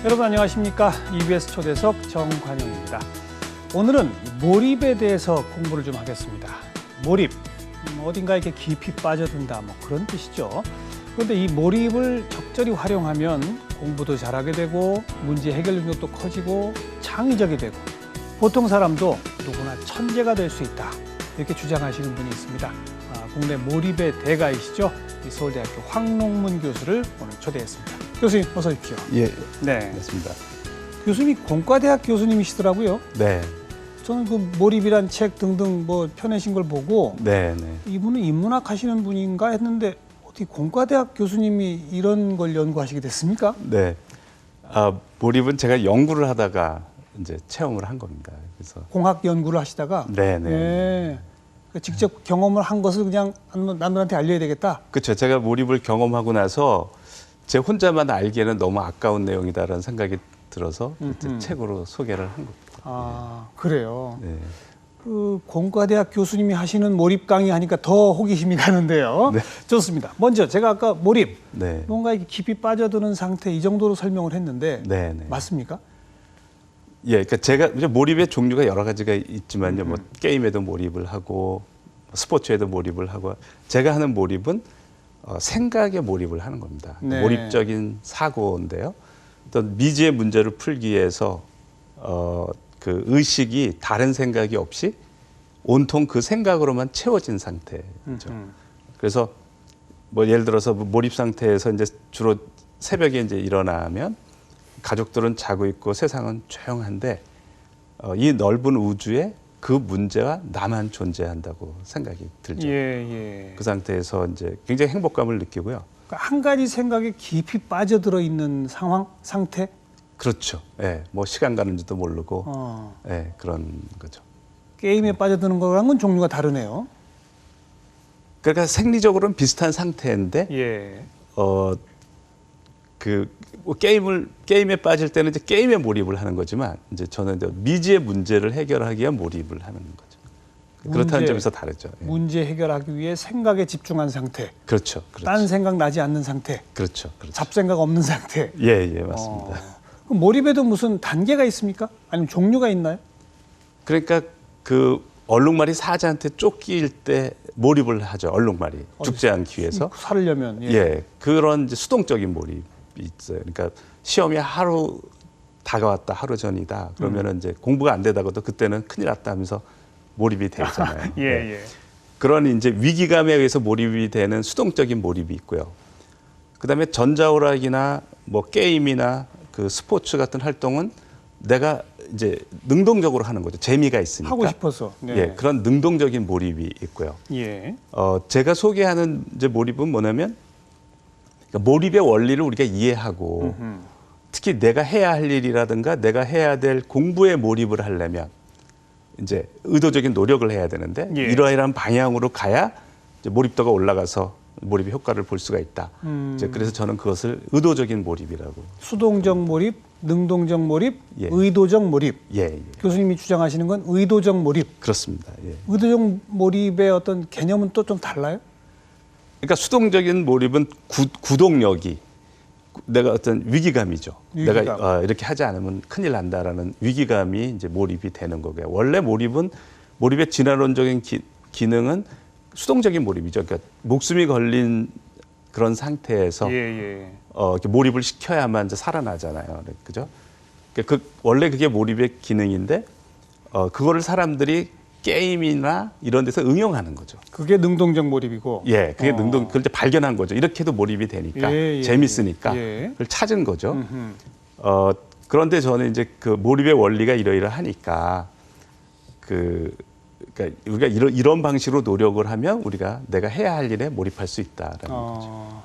여러분 안녕하십니까? EBS 초대석 정관용입니다. 오늘은 몰입에 대해서 공부를 좀 하겠습니다. 몰입, 어딘가 이렇게 깊이 빠져든다 뭐 그런 뜻이죠. 그런데 이 몰입을 적절히 활용하면 공부도 잘하게 되고 문제 해결 능력도 커지고 창의적이 되고 보통 사람도 누구나 천재가 될 수 있다. 이렇게 주장하시는 분이 있습니다. 국내 몰입의 대가이시죠. 서울대학교 황롱문 교수를 오늘 초대했습니다. 교수님 어서 오십시오. 예, 네, 맞습니다. 교수님이 공과대학 교수님이시더라고요. 네, 저는 그 몰입이란 책 등등 뭐 펴내신 걸 보고 네. 이분은 인문학 하시는 분인가 했는데 어떻게 공과대학 교수님이 이런 걸 연구하시게 됐습니까? 네. 몰입은 제가 연구를 하다가 이제 체험을 한 겁니다. 그래서 공학 연구를 하시다가 네. 그러니까 직접 경험을 한 것을 그냥 남들한테 알려야 되겠다. 그렇죠. 제가 몰입을 경험하고 나서 제 혼자만 알기에는 너무 아까운 내용이다라는 생각이 들어서 이제 책으로 소개를 한 겁니다. 아, 그래요. 네. 그 공과대학 교수님이 하시는 몰입 강의 하니까 더 호기심이 가는데요. 네. 좋습니다. 먼저 제가 아까 몰입, 네. 뭔가 이렇게 깊이 빠져드는 상태 이 정도로 설명을 했는데 네. 맞습니까? 예, 그러니까 제가 이제 몰입의 종류가 여러 가지가 있지만요. 뭐 게임에도 몰입을 하고 스포츠에도 몰입을 하고 제가 하는 몰입은 생각에 몰입을 하는 겁니다. 네. 몰입적인 사고인데요. 어떤 미지의 문제를 풀기 위해서 그 의식이 다른 생각이 없이 온통 그 생각으로만 채워진 상태죠. 그래서 뭐 예를 들어서 몰입 상태에서 이제 주로 새벽에 이제 일어나면 가족들은 자고 있고 세상은 조용한데 이 넓은 우주에 그 문제와 나만 존재한다고 생각이 들죠. 예. 그 상태에서 이제 굉장히 행복감을 느끼고요. 그러니까 한 가지 생각에 깊이 빠져들어 있는 상태? 그렇죠. 예, 뭐 시간 가는지도 모르고, 예, 그런 거죠. 게임에 빠져드는 거랑은 건 종류가 다르네요. 그러니까 생리적으로는 비슷한 상태인데, 예. 뭐 게임에 빠질 때는 이제 게임에 몰입을 하는 거지만, 이제 저는 이제 미지의 문제를 해결하기 위한 몰입을 하는 거죠. 그렇다는 점에서 다르죠. 예. 문제 해결하기 위해 생각에 집중한 상태. 그렇죠. 딴 생각 나지 않는 상태. 그렇죠. 잡생각 없는 상태. 예, 맞습니다. 그럼 몰입에도 무슨 단계가 있습니까? 아니면 종류가 있나요? 그러니까 그 얼룩말이 사자한테 쫓길 때 몰입을 하죠. 얼룩말이 죽지 않기 위해서. 살려면. 예, 그런 이제 수동적인 몰입이 있어요. 그러니까 시험이 하루 다가왔다, 하루 전이다. 그러면은 이제 공부가 안 되다가도 그때는 큰일 났다 하면서 몰입이 되잖아요. 예. 그런 이제 위기감에 의해서 몰입이 되는 수동적인 몰입이 있고요. 그다음에 전자오락이나 뭐 게임이나 그 스포츠 같은 활동은 내가 이제 능동적으로 하는 거죠. 재미가 있으니까. 하고 싶어서. 네. 예, 그런 능동적인 몰입이 있고요. 예. 제가 소개하는 이제 몰입은 뭐냐면 그러니까 몰입의 원리를 우리가 이해하고 특히 내가 해야 할 일이라든가 내가 해야 될 공부에 몰입을 하려면 이제 의도적인 노력을 해야 되는데 예. 이러이러한 방향으로 가야 이제 몰입도가 올라가서 몰입의 효과를 볼 수가 있다. 이제 그래서 저는 그것을 의도적인 몰입이라고. 수동적 몰입, 능동적 몰입, 예. 의도적 몰입. 예. 교수님이 주장하시는 건 의도적 몰입. 그렇습니다. 예. 의도적 몰입의 어떤 개념은 또 좀 달라요? 그러니까 수동적인 몰입은 구동력이 내가 어떤 위기감이죠. 위기감. 내가 이렇게 하지 않으면 큰일 난다라는 위기감이 이제 몰입이 되는 거고요. 원래 몰입의 진화론적인 기능은 수동적인 몰입이죠. 그러니까 목숨이 걸린 그런 상태에서 이렇게 몰입을 시켜야만 이제 살아나잖아요. 그죠? 그러니까 원래 그게 몰입의 기능인데 그거를 사람들이 게임이나 이런 데서 응용하는 거죠. 그게 능동적 몰입이고. 예, 그게 그걸 이제 발견한 거죠. 이렇게 해도 몰입이 되니까 재밌으니까 그걸 찾은 거죠. 그런데 저는 이제 그 몰입의 원리가 이러이러하니까 그러니까 우리가 이런 방식으로 노력을 하면 우리가 내가 해야 할 일에 몰입할 수 있다라는 거죠.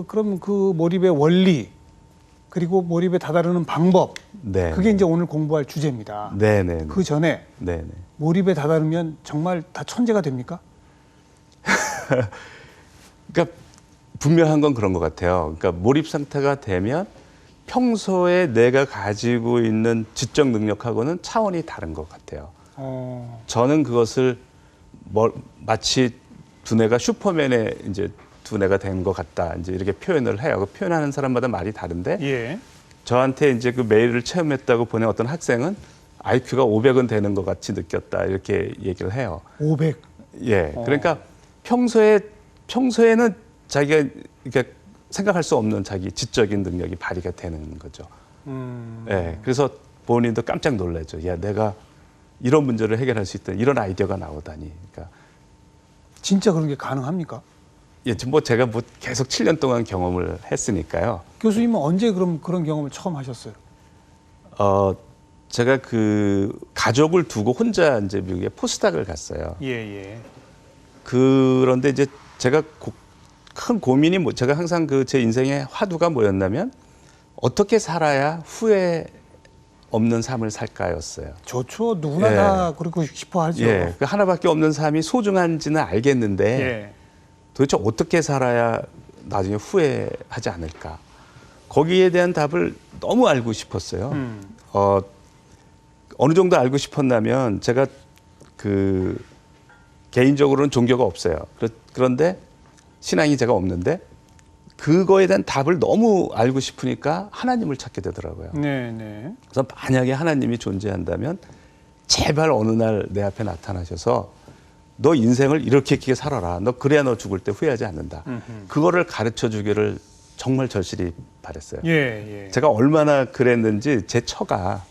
그럼 그 몰입의 원리 그리고 몰입에 다다르는 방법 네. 그게 이제 오늘 공부할 주제입니다. 네네. 그 전에 네네. 몰입에 다다르면 정말 다 천재가 됩니까? 그러니까 분명한 건 그런 것 같아요. 그러니까 몰입 상태가 되면 평소에 내가 가지고 있는 지적 능력하고는 차원이 다른 것 같아요. 저는 그것을 마치 두뇌가 슈퍼맨의 이제 두뇌가 된 것 같다. 이제 이렇게 표현을 해요. 그 표현하는 사람마다 말이 다른데 예. 저한테 이제 그 메일을 체험했다고 보낸 어떤 학생은 IQ가 500은 되는 것 같이 느꼈다. 이렇게 얘기를 해요. 500. 예. 그러니까 평소에는 자기가 이렇게 생각할 수 없는 자기 지적인 능력이 발휘가 되는 거죠. 예. 그래서 본인도 깜짝 놀라죠. 야, 내가 이런 문제를 해결할 수 있다니, 이런 아이디어가 나오다니. 그러니까 진짜 그런 게 가능합니까? 예, 뭐 제가 뭐 계속 7년 동안 경험을 했으니까요. 교수님은 언제 그럼 그런 경험을 처음 하셨어요? 제가 그 가족을 두고 혼자 이제 미국에 포스닥을 갔어요. 예, 예. 그런데 이제 제가 큰 고민이 제가 항상 그 제 인생의 화두가 뭐였냐면 어떻게 살아야 후회 없는 삶을 살까였어요. 좋죠. 누구나 예. 다 그러고 싶어 하죠. 예, 그 하나밖에 없는 삶이 소중한지는 알겠는데 예. 도대체 어떻게 살아야 나중에 후회하지 않을까? 거기에 대한 답을 너무 알고 싶었어요. 어느 정도 알고 싶었냐면 제가 그 개인적으로는 종교가 없어요. 그런데 신앙이 제가 없는데 그거에 대한 답을 너무 알고 싶으니까 하나님을 찾게 되더라고요. 네, 네. 그래서 만약에 하나님이 존재한다면 제발 어느 날 내 앞에 나타나셔서 너 인생을 이렇게 살아라. 너 그래야 너 죽을 때 후회하지 않는다. 그거를 가르쳐 주기를 정말 절실히 바랬어요. 예, 예. 제가 얼마나 그랬는지 제 처가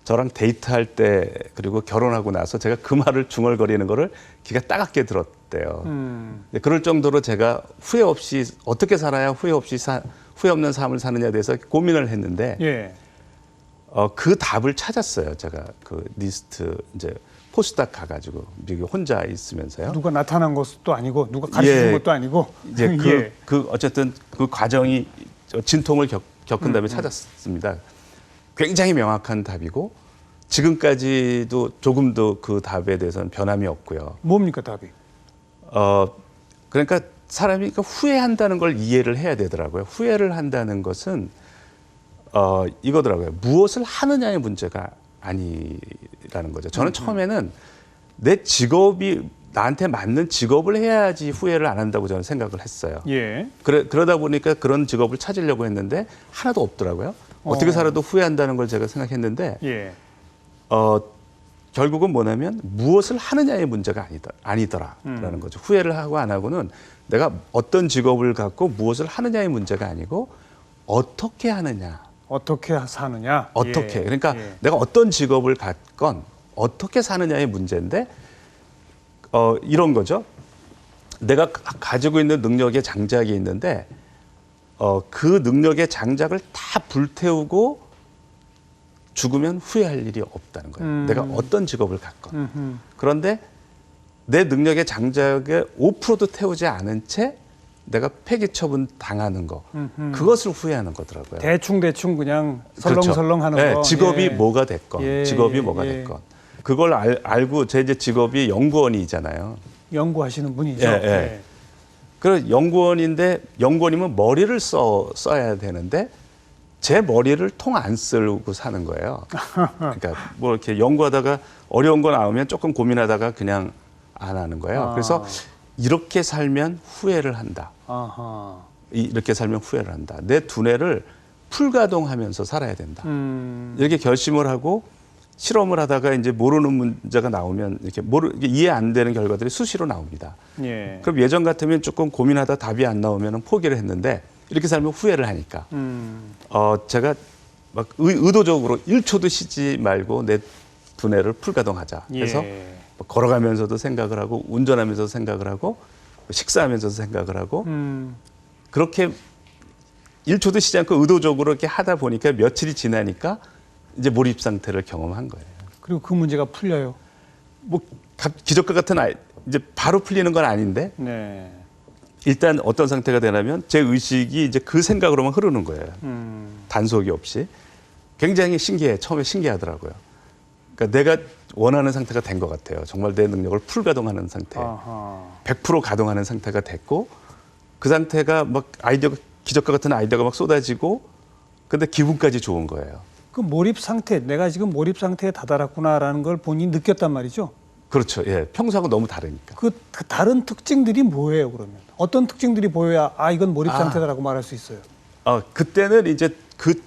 저랑 데이트할 때 그리고 결혼하고 나서 제가 그 말을 중얼거리는 거를 귀가 따갑게 들었대요. 그럴 정도로 제가 후회 없이 어떻게 살아야 후회 없는 삶을 사느냐에 대해서 고민을 했는데 예. 그 답을 찾았어요. 제가 그 리스트 이제 포스닥 가가지고 미국에 혼자 있으면서요. 누가 나타난 것도 아니고 누가 가르쳐 준 예. 것도 아니고 이제 예. 어쨌든 그 과정이 진통을 겪은 다음에 찾았습니다. 굉장히 명확한 답이고 지금까지도 조금도 그 답에 대해서는 변함이 없고요. 뭡니까 답이? 그러니까 사람이 후회한다는 걸 이해를 해야 되더라고요. 후회를 한다는 것은 이거더라고요. 무엇을 하느냐의 문제가 아니라는 거죠. 저는 처음에는 내 직업이 나한테 맞는 직업을 해야지 후회를 안 한다고 저는 생각을 했어요. 예. 그러다 보니까 그런 직업을 찾으려고 했는데 하나도 없더라고요. 어떻게 살아도 후회한다는 걸 제가 생각했는데 예. 결국은 뭐냐면 무엇을 하느냐의 문제가 아니더라라는 거죠. 후회를 하고 안 하고는 내가 어떤 직업을 갖고 무엇을 하느냐의 문제가 아니고 어떻게 하느냐. 어떻게 사느냐? 어떻게. 예. 그러니까 예. 내가 어떤 직업을 갖건 어떻게 사느냐의 문제인데 이런 거죠. 내가 가지고 있는 능력의 장작이 있는데 그 능력의 장작을 다 불태우고 죽으면 후회할 일이 없다는 거예요. 내가 어떤 직업을 갖건. 그런데 내 능력의 장작에 5%도 태우지 않은 채 내가 폐기 처분 당하는 거. 그것을 후회하는 거더라고요. 대충 그냥 설렁설렁 하는 네, 거. 직업이 예. 뭐가 됐건, 예, 직업이 예, 뭐가 예. 됐건. 그걸 알고 제 이제 직업이 연구원이잖아요. 연구하시는 분이죠. 예, 예. 그 연구원인데 연구원이면 머리를 써야 되는데 제 머리를 통 안 쓰고 사는 거예요. 그러니까 뭐 이렇게 연구하다가 어려운 거 나오면 조금 고민하다가 그냥 안 하는 거예요. 그래서 이렇게 살면 후회를 한다. 아하. 이렇게 살면 후회를 한다. 내 두뇌를 풀가동하면서 살아야 된다. 이렇게 결심을 하고 실험을 하다가 이제 모르는 문제가 나오면 이렇게 이해 안 되는 결과들이 수시로 나옵니다. 예. 그럼 예전 같으면 조금 고민하다 답이 안 나오면 포기를 했는데 이렇게 살면 후회를 하니까 제가 막 의도적으로 1초도 쉬지 말고 내 두뇌를 풀가동하자 해서 예. 걸어가면서도 생각을 하고 운전하면서도 생각을 하고 식사하면서도 생각을 하고 그렇게 1초도 쉬지 않고 의도적으로 이렇게 하다 보니까 며칠이 지나니까 이제 몰입 상태를 경험한 거예요. 그리고 그 문제가 풀려요. 뭐 기적과 같은 이제 바로 풀리는 건 아닌데 네. 일단 어떤 상태가 되냐면 제 의식이 이제 그 생각으로만 흐르는 거예요. 단속이 없이. 굉장히 신기해. 처음에 신기하더라고요. 그러니까 내가 원하는 상태가 된 것 같아요. 정말 내 능력을 풀 가동하는 상태. 아하. 100% 가동하는 상태가 됐고 그 상태가 막 아이디어가 기적과 같은 아이디어가 막 쏟아지고 근데 기분까지 좋은 거예요. 그 몰입 상태, 내가 지금 몰입 상태에 다다랐구나라는 걸 본인이 느꼈단 말이죠. 그렇죠. 예. 평소하고 너무 다르니까. 그 다른 특징들이 뭐예요, 그러면? 어떤 특징들이 보여야 이건 몰입 상태다라고 말할 수 있어요? 그때는 이제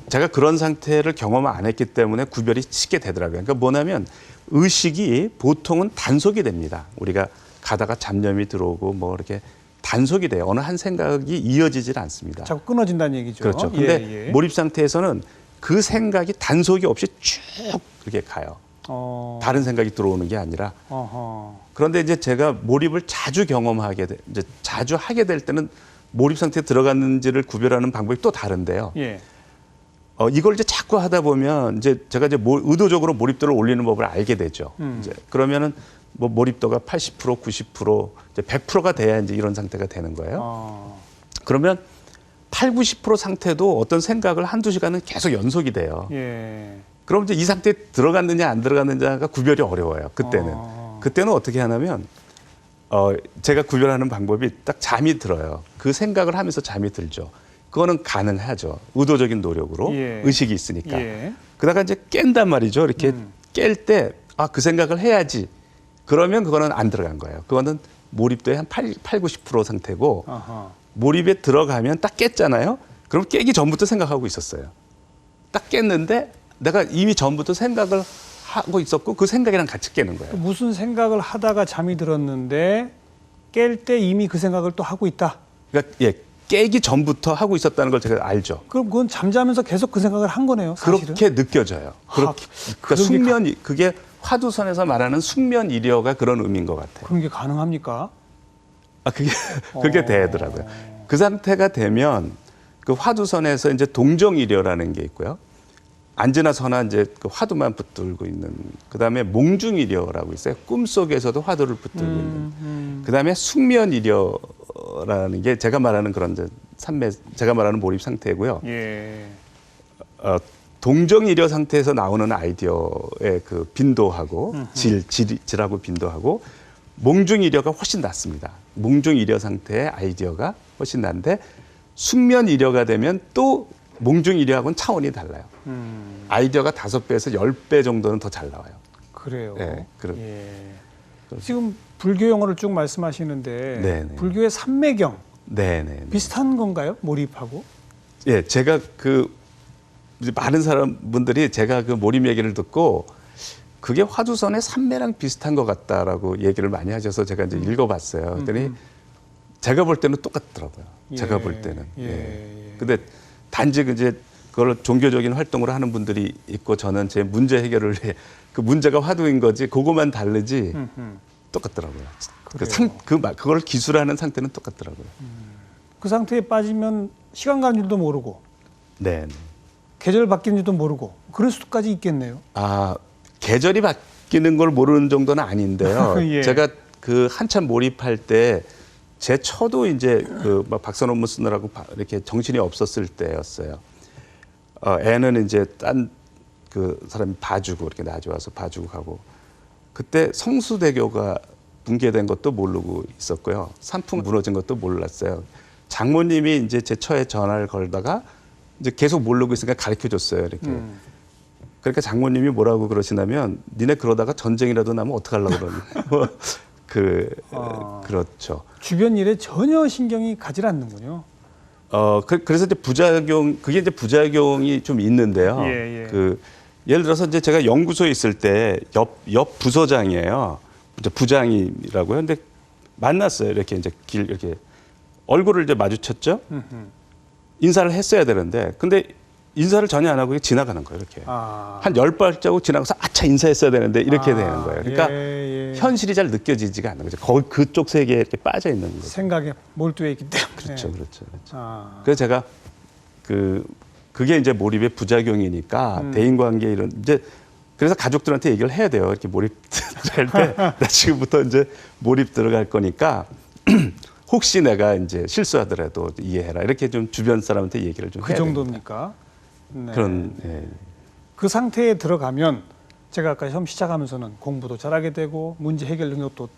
제가 그런 상태를 경험 안 했기 때문에 구별이 쉽게 되더라고요. 그러니까 뭐냐면 의식이 보통은 단속이 됩니다. 우리가 가다가 잡념이 들어오고 뭐 이렇게 단속이 돼요. 어느 한 생각이 이어지질 않습니다. 자꾸 끊어진다는 얘기죠. 그렇죠. 근데 몰입 상태에서는 그 생각이 단속이 없이 쭉 이렇게 가요. 다른 생각이 들어오는 게 아니라. 그런데 이제 제가 몰입을 자주 이제 자주 하게 될 때는 몰입 상태에 들어갔는지를 구별하는 방법이 또 다른데요. 예. 이걸 이제 자꾸 하다 보면 이제 제가 이제 의도적으로 몰입도를 올리는 법을 알게 되죠. 이제 그러면은 뭐 몰입도가 80%, 90%, 이제 100%가 돼야 이제 이런 상태가 되는 거예요. 그러면 8, 90% 상태도 어떤 생각을 한두 시간은 계속 연속이 돼요. 예. 그럼 이제 이 상태에 들어갔느냐 안 들어갔느냐가 구별이 어려워요. 그때는. 그때는 어떻게 하냐면 제가 구별하는 방법이 딱 잠이 들어요. 그 생각을 하면서 잠이 들죠. 그거는 가능하죠. 의도적인 노력으로 예. 의식이 있으니까. 예. 그러다가 이제 깬단 말이죠. 이렇게 깰 때 그 생각을 해야지. 그러면 그거는 안 들어간 거예요. 그거는 몰입도의 한 8, 90% 상태고 아하. 몰입에 들어가면 딱 깼잖아요. 그럼 깨기 전부터 생각하고 있었어요. 딱 깼는데 내가 이미 전부터 생각을 하고 있었고 그 생각이랑 같이 깨는 거예요. 무슨 생각을 하다가 잠이 들었는데 깰 때 이미 그 생각을 또 하고 있다. 그러니까 깨기 전부터 하고 있었다는 걸 제가 알죠. 그럼 그건 잠자면서 계속 그 생각을 한 거네요, 사실은. 그렇게 느껴져요. 그러니까 그게 화두선에서 말하는 숙면 이려가 그런 의미인 것 같아요. 그런 게 가능합니까? 그게 되더라고요. 그 상태가 되면 그 화두선에서 이제 동정이려라는 게 있고요. 앉으나 서나 이제 그 화두만 붙들고 있는. 그다음에 몽중이려라고 있어요. 꿈속에서도 화두를 붙들고 있는. 그다음에 숙면이려라는 게 제가 말하는 그런 이제 제가 말하는 몰입 상태고요. 예. 동정이려 상태에서 나오는 아이디어의 그 빈도하고 질하고 빈도하고 몽중이려가 훨씬 낮습니다. 몽중이려 상태의 아이디어가 훨씬 낮은데 숙면이려가 되면 또 몽중이려하고는 차원이 달라요. 아이디어가 5배에서 10배 정도는 더 잘 나와요. 그래요. 네, 예. 지금 불교 용어를 쭉 말씀하시는데 네네. 불교의 삼매경 네네. 비슷한 건가요? 몰입하고? 예, 제가 이제 많은 사람분들이 제가 그 몰입 얘기를 듣고 그게 화두선의 삼매랑 비슷한 것 같다라고 얘기를 많이 하셔서 제가 이제 읽어봤어요. 그랬더니 제가 볼 때는 똑같더라고요. 제가 볼 때는. 근데 단지 이제 그걸 종교적인 활동으로 하는 분들이 있고 저는 제 문제 해결을 그 문제가 화두인 거지 그거만 다르지 똑같더라고요. 그걸 기술하는 상태는 똑같더라고요. 그 상태에 빠지면 시간 가는 줄도 모르고 네. 계절 바뀌는 줄도 모르고 그럴 수까지 있겠네요. 계절이 바뀌는 걸 모르는 정도는 아닌데요. 예. 제가 그 한참 몰입할 때 제 처도 이제 그 막 박사 논문 쓰느라고 이렇게 정신이 없었을 때였어요. 애는 이제 딴 그 사람이 봐주고 이렇게 나중와서 봐주고 가고 그때 성수대교가 붕괴된 것도 모르고 있었고요. 산풍 무너진 것도 몰랐어요. 장모님이 이제 제 처에 전화를 걸다가 이제 계속 모르고 있으니까 가르쳐 줬어요. 이렇게. 그러니까 장모님이 뭐라고 그러시냐면 니네 그러다가 전쟁이라도 나면 어떡하려고 그러니. 그렇죠. 주변 일에 전혀 신경이 가지 않는군요. 그래서 이제 그게 이제 부작용이 좀 있는데요. 예. 예를 들어서 이제 제가 연구소에 있을 때 옆 부서장이에요. 부장이라고요. 근데 만났어요. 이렇게 이제 이렇게 얼굴을 이제 마주쳤죠. 인사를 했어야 되는데 근데 인사를 전혀 안 하고 지나가는 거예요. 이렇게 한 10발자국 지나가서 아차 인사했어야 되는데 이렇게 되는 거예요. 그러니까 현실이 잘 느껴지지가 않는 거죠. 그쪽 세계에 이렇게 빠져 있는 거죠. 생각에 몰두해 있기 때문에. 그렇죠. 그래서 제가 그게 이제 몰입의 부작용이니까 대인관계 이런 이제 그래서 가족들한테 얘기를 해야 돼요. 이렇게 몰입 할 때 나 지금부터 이제 몰입 들어갈 거니까 혹시 내가 이제 실수하더라도 이해해라 이렇게 좀 주변 사람한테 얘기를 좀 그 해야 정도입니까? 네. 그런 예. 그 상태에 들어가면 제가 아까 처음 시작하면서는 공부도 잘하게 되고 문제 해결 능력도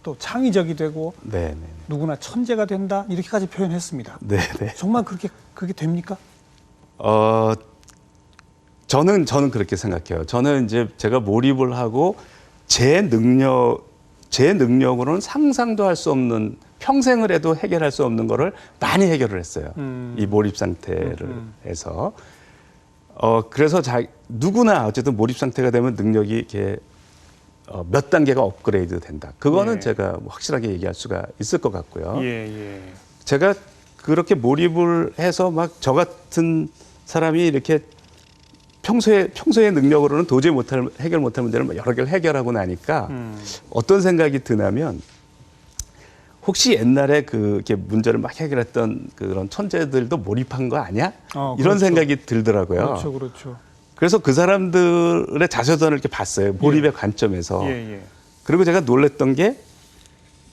또 창의적이 되고 네네. 누구나 천재가 된다 이렇게까지 표현했습니다. 네네. 정말 그게 됩니까? 저는 그렇게 생각해요. 저는 이제 제가 몰입을 하고 제 능력으로는 상상도 할 수 없는 평생을 해도 해결할 수 없는 거를 많이 해결을 했어요. 이 몰입 상태를 해서. 그래서 누구나 어쨌든 몰입 상태가 되면 능력이 이렇게 몇 단계가 업그레이드 된다. 그거는 예. 제가 확실하게 얘기할 수가 있을 것 같고요. 예. 제가 그렇게 몰입을 해서 막 저 같은 사람이 이렇게 평소의 능력으로는 도저히 해결 못할 문제를 여러 개를 해결하고 나니까 어떤 생각이 드냐면 혹시 옛날에 이렇게 문제를 막 해결했던 그런 천재들도 몰입한 거 아니야? 이런 그렇죠. 생각이 들더라고요. 그렇죠. 그래서 그 사람들의 자서전을 이렇게 봤어요. 몰입의 관점에서. 예. 그리고 제가 놀랬던 게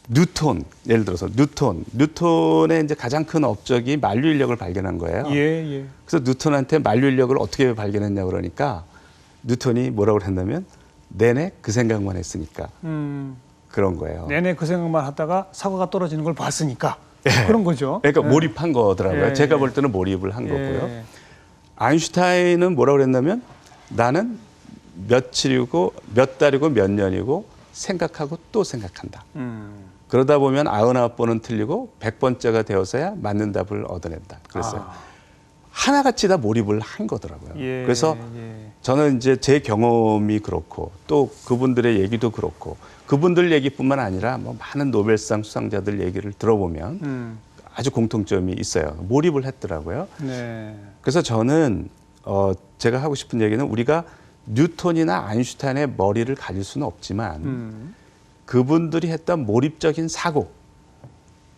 뉴턴, 예를 들어서 뉴턴의 이제 가장 큰 업적이 만류인력을 발견한 거예요. 예. 그래서 뉴턴한테 만류인력을 어떻게 발견했냐 그러니까 뉴턴이 뭐라고 했냐면 내내 그 생각만 했으니까 그런 거예요. 내내 그 생각만 하다가 사과가 떨어지는 걸 봤으니까 예. 그런 거죠. 그러니까 몰입한 거더라고요. 예. 제가 볼 때는 몰입을 한 예. 거고요. 아인슈타인은 뭐라고 그랬냐면 나는 며칠이고 몇 달이고 몇 년이고 생각하고 또 생각한다. 그러다 보면 99번은 틀리고 100번째가 되어서야 맞는 답을 얻어낸다. 그랬어요. 하나같이 다 몰입을 한 거더라고요. 예. 그래서 저는 이제 제 경험이 그렇고 또 그분들의 얘기도 그렇고 그분들 얘기뿐만 아니라 뭐 많은 노벨상 수상자들 얘기를 들어보면 아주 공통점이 있어요. 몰입을 했더라고요. 네. 그래서 저는 제가 하고 싶은 얘기는 우리가 뉴턴이나 아인슈타인의 머리를 가질 수는 없지만 그분들이 했던 몰입적인 사고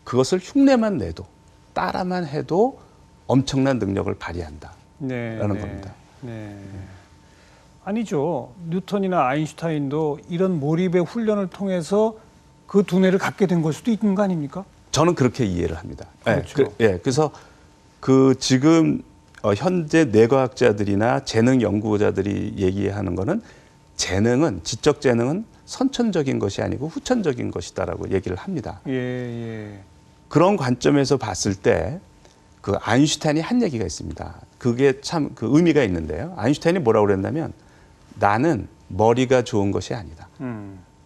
그것을 흉내만 내도 따라만 해도 엄청난 능력을 발휘한다라는 겁니다. 네. 아니죠. 뉴턴이나 아인슈타인도 이런 몰입의 훈련을 통해서 그 두뇌를 갖게 된 걸 수도 있는 거 아닙니까? 저는 그렇게 이해를 합니다. 그렇죠. 그래서 지금 현재 뇌과학자들이나 재능 연구자들이 얘기하는 거는 지적 재능은 선천적인 것이 아니고 후천적인 것이다라고 얘기를 합니다. 예. 그런 관점에서 봤을 때 그 아인슈타인이 한 얘기가 있습니다. 그게 참 그 의미가 있는데요. 아인슈타인이 뭐라고 그랬냐면 나는 머리가 좋은 것이 아니다.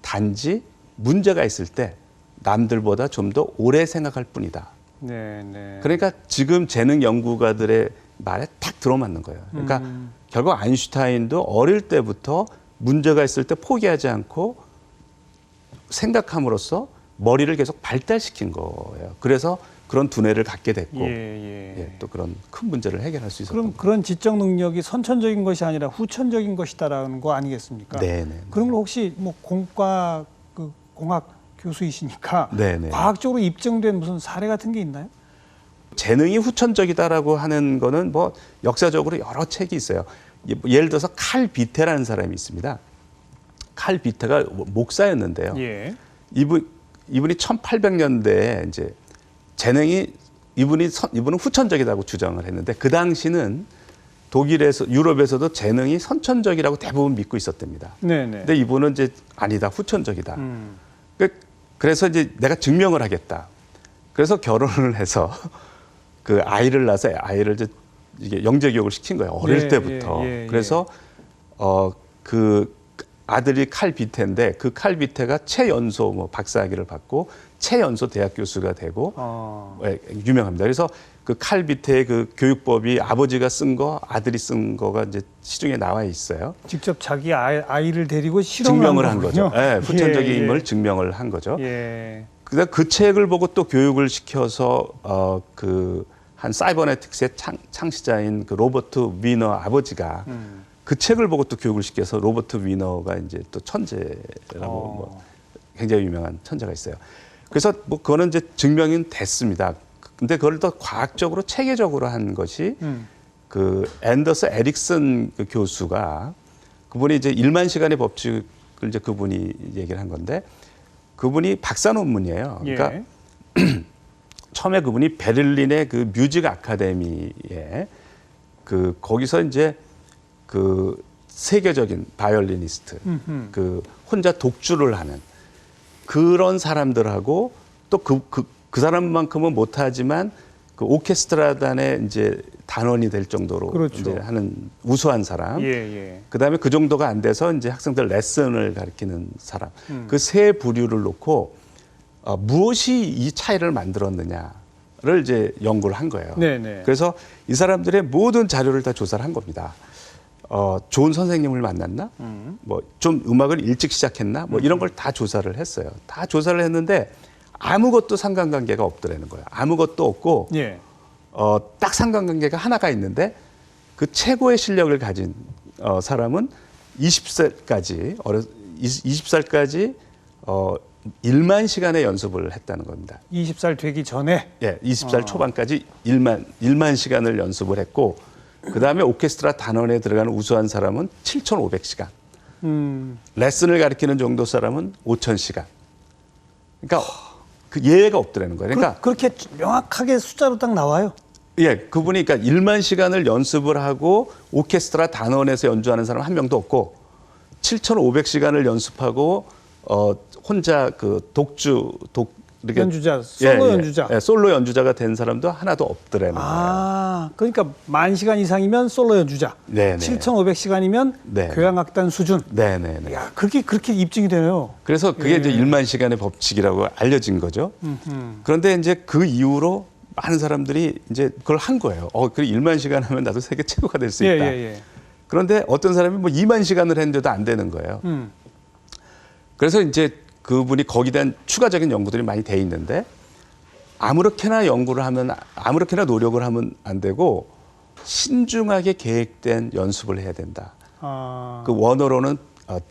단지 문제가 있을 때 남들보다 좀 더 오래 생각할 뿐이다. 네. 그러니까 지금 재능 연구가들의 말에 딱 들어맞는 거예요. 그러니까 결국 아인슈타인도 어릴 때부터 문제가 있을 때 포기하지 않고 생각함으로써 머리를 계속 발달시킨 거예요. 그래서 그런 두뇌를 갖게 됐고 또 그런 큰 문제를 해결할 수 있었던 그럼 그런 지적 능력이 선천적인 것이 아니라 후천적인 것이다라는 거 아니겠습니까? 네네. 그런 걸 혹시 뭐 공과 공학 교수이시니까 네네. 과학적으로 입증된 무슨 사례 같은 게 있나요? 재능이 후천적이다라고 하는 거는 뭐 역사적으로 여러 책이 있어요. 예를 들어서 칼 비테라는 사람이 있습니다. 칼 비테가 목사였는데요. 예. 이분이 1800년대에 이제 재능이 이분은 후천적이라고 주장을 했는데 그 당시는 독일에서 유럽에서도 재능이 선천적이라고 대부분 믿고 있었답니다. 네네. 근데 이분은 이제 아니다 후천적이다. 그래서 이제 내가 증명을 하겠다. 그래서 결혼을 해서 그 아이를 낳아서 아이를 이게 영재 교육을 시킨 거예요. 어릴 때부터. 그래서 그 아들이 칼 비테인데 그 칼 비테가 최연소 뭐 박사학위를 받고 최연소 대학 교수가 되고 유명합니다. 그래서 그 칼 비테의 그 교육법이 아버지가 쓴 거, 아들이 쓴 거가 이제 시중에 나와 있어요. 직접 자기 아이를 데리고 증명을 한 거죠. 예, 후천적인 인물을 증명을 한 거죠. 예. 그 책을 보고 또 교육을 시켜서 한 사이버네틱스의 창시자인 그 로버트 위너 아버지가 그 책을 보고 또 교육을 시켜서 로버트 위너가 이제 또 천재라고 뭐 굉장히 유명한 천재가 있어요. 그래서 뭐 그거는 이제 증명이 됐습니다. 근데 그걸 더 과학적으로 체계적으로 한 것이 그 앤더스 에릭슨 그 교수가 그분이 이제 1만 시간의 법칙을 이제 그분이 얘기를 한 건데 그분이 박사 논문이에요. 그러니까 처음에 그분이 베를린의 그 뮤직 아카데미에 거기서 이제 그 세계적인 바이올리니스트 그 혼자 독주를 하는 그런 사람들하고 또 그 사람만큼은 못하지만 그 오케스트라단의 이제 단원이 될 정도로 그렇죠. 이제 하는 우수한 사람. 예. 그다음에 그 정도가 안 돼서 이제 학생들 레슨을 가르치는 사람. 그 세 부류를 놓고 무엇이 이 차이를 만들었느냐를 이제 연구를 한 거예요. 네네. 그래서 이 사람들의 모든 자료를 다 조사를 한 겁니다. 좋은 선생님을 만났나? 뭐 좀 음악을 일찍 시작했나? 뭐 이런 걸 다 조사를 했어요. 다 조사를 했는데 아무것도 상관관계가 없더라는 거예요. 아무것도 없고 예. 딱 상관관계가 하나가 있는데 그 최고의 실력을 가진 사람은 20살까지 20살까지 1만 시간의 연습을 했다는 겁니다. 20살 되기 전에. 예, 20살 초반까지 1만 시간을 연습을 했고 그다음에 오케스트라 단원에 들어가는 우수한 사람은 7,500시간. 레슨을 가르치는 정도 사람은 5,000시간. 그러니까 그 예외가 없더라는 거예요. 그러니까 그렇게 명확하게 숫자로 딱 나와요. 예, 그분이 그러니까 1만 시간을 연습을 하고 오케스트라 단원에서 연주하는 사람 한 명도 없고 7,500시간을 연습하고 혼자 그 이렇게 연주자, 솔로 연주자. 예, 솔로 연주자가 된 사람도 하나도 없더라는 거예요. 그러니까 10,000시간 이상이면 솔로 연주자. 네네. 7,500시간이면 네. 교향악단 수준. 네네네. 야, 그렇게 입증이 되네요. 그래서 그게 이제 1만 시간의 법칙이라고 알려진 거죠. 그런데 이제 그 이후로 많은 사람들이 이제 그걸 한 거예요. 그래 1만 시간 하면 나도 세계 최고가 될 수 있다. 예. 그런데 어떤 사람이 뭐 2만 시간을 했는데도 안 되는 거예요. 그래서 이제 그분이 거기에 대한 추가적인 연구들이 많이 돼 있는데 아무렇게나 연구를 하면 아무렇게나 노력을 하면 안 되고 신중하게 계획된 연습을 해야 된다. 그 원어로는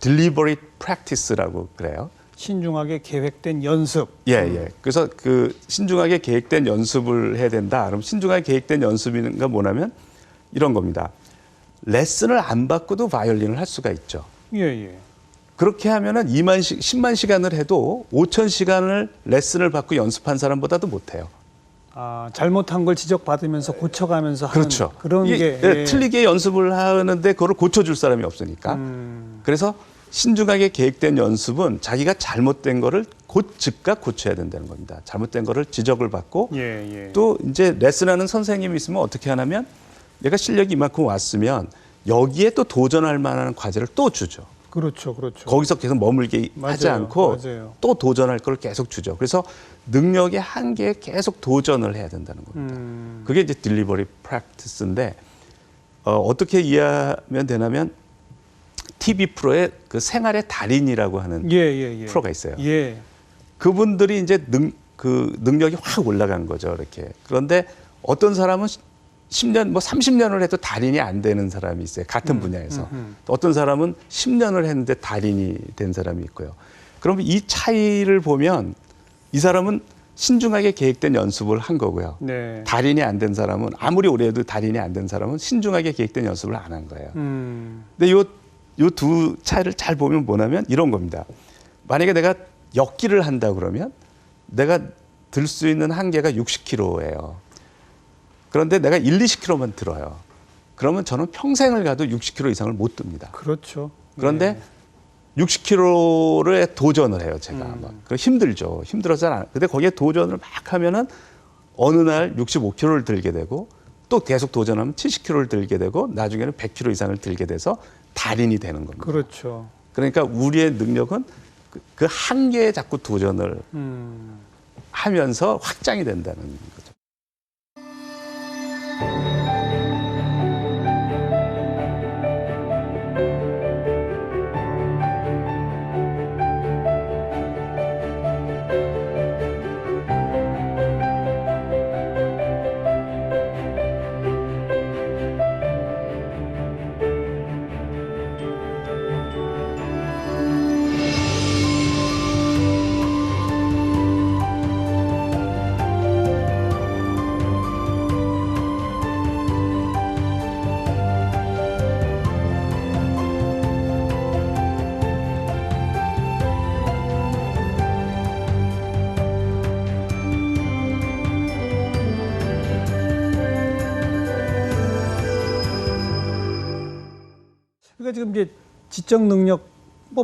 deliberate practice라고 그래요. 신중하게 계획된 연습. 예. 그래서 그 신중하게 계획된 연습을 해야 된다. 그럼 신중하게 계획된 연습인가 뭐냐면 이런 겁니다. 레슨을 안 받고도 바이올린을 할 수가 있죠. 예. 그렇게 하면은 10만 시간을 해도 5,000시간을 레슨을 받고 연습한 사람보다도 못해요. 잘못한 걸 지적받으면서 고쳐가면서 그렇죠. 하는 그런 이게 게 틀리게 연습을 하는데 그걸 고쳐줄 사람이 없으니까. 그래서 신중하게 계획된 연습은 자기가 잘못된 거를 즉각 고쳐야 된다는 겁니다. 잘못된 거를 지적을 받고 예. 또 이제 레슨하는 선생님이 있으면 어떻게 하냐면 내가 실력이 이만큼 왔으면 여기에 또 도전할 만한 과제를 또 주죠. 그렇죠. 거기서 계속 머물게 하지 않고 맞아요. 또 도전할 걸 계속 주죠. 그래서 능력의 한계에 계속 도전을 해야 된다는 겁니다. 그게 이제 딜리버리 프랙티스인데 어떻게 이해하면 되냐면 TV 프로에 그 생활의 달인이라고 하는 예. 프로가 있어요. 예. 그분들이 이제 능력이 확 올라간 거죠. 이렇게. 그런데 어떤 사람은 10년, 뭐 30년을 해도 달인이 안 되는 사람이 있어요. 같은 분야에서. 또 어떤 사람은 10년을 했는데 달인이 된 사람이 있고요. 그러면 이 차이를 보면 이 사람은 신중하게 계획된 연습을 한 거고요. 네. 달인이 안 된 사람은 아무리 오래 해도 달인이 안 된 사람은 신중하게 계획된 연습을 안 한 거예요. 근데 요 두 차이를 잘 보면 뭐냐면 이런 겁니다. 만약에 내가 역기를 한다 그러면 내가 들 수 있는 한계가 60kg예요. 그런데 내가 20kg만 들어요. 그러면 저는 평생을 가도 60kg 이상을 못 듭니다. 그렇죠. 그런데 60kg에 도전을 해요, 제가. 그 힘들죠. 힘들어서 안. 근데 거기에 도전을 막 하면은 어느 날 65kg를 들게 되고 또 계속 도전하면 70kg를 들게 되고 나중에는 100kg 이상을 들게 돼서 달인이 되는 겁니다. 그렇죠. 그러니까 우리의 능력은 그 한계에 자꾸 도전을 하면서 확장이 된다는 거죠. 그러니까 지금 이제 지적 능력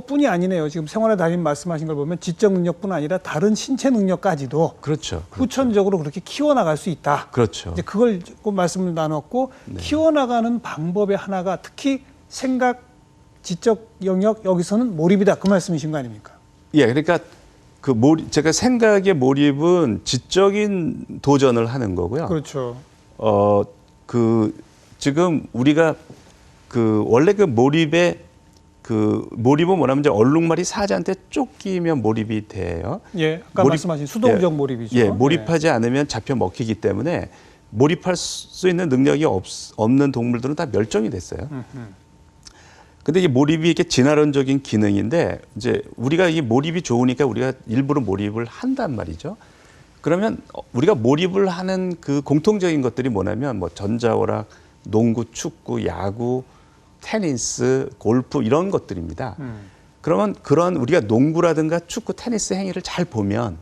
뿐이 아니네요. 지금 생활의 달인 말씀하신 걸 보면 지적 능력뿐 아니라 다른 신체 능력까지도 그렇죠. 후천적으로 그렇게 키워나갈 수 있다. 그렇죠. 이제 그걸 조금 말씀을 나눴고 네. 키워나가는 방법의 하나가 특히 생각, 지적 영역 여기서는 몰입이다. 그 말씀이신 거 아닙니까? 예, 그러니까 제가 생각의 몰입은 지적인 도전을 하는 거고요. 그렇죠. 지금 우리가 원래 몰입은 뭐냐면 이제 얼룩말이 사자한테 쫓기면 몰입이 돼요. 예, 아까 말씀하신 수동적 몰입이죠. 예, 몰입하지 않으면 잡혀 먹히기 때문에 몰입할 수 있는 능력이 없는 동물들은 다 멸종이 됐어요. 근데 이 몰입이 이렇게 진화론적인 기능인데 이제 우리가 이 몰입이 좋으니까 우리가 일부러 몰입을 한단 말이죠. 그러면 우리가 몰입을 하는 그 공통적인 것들이 뭐냐면 뭐 전자오락, 농구, 축구, 야구, 테니스, 골프 이런 것들입니다. 그러면 그런 우리가 농구라든가 축구, 테니스 행위를 잘 보면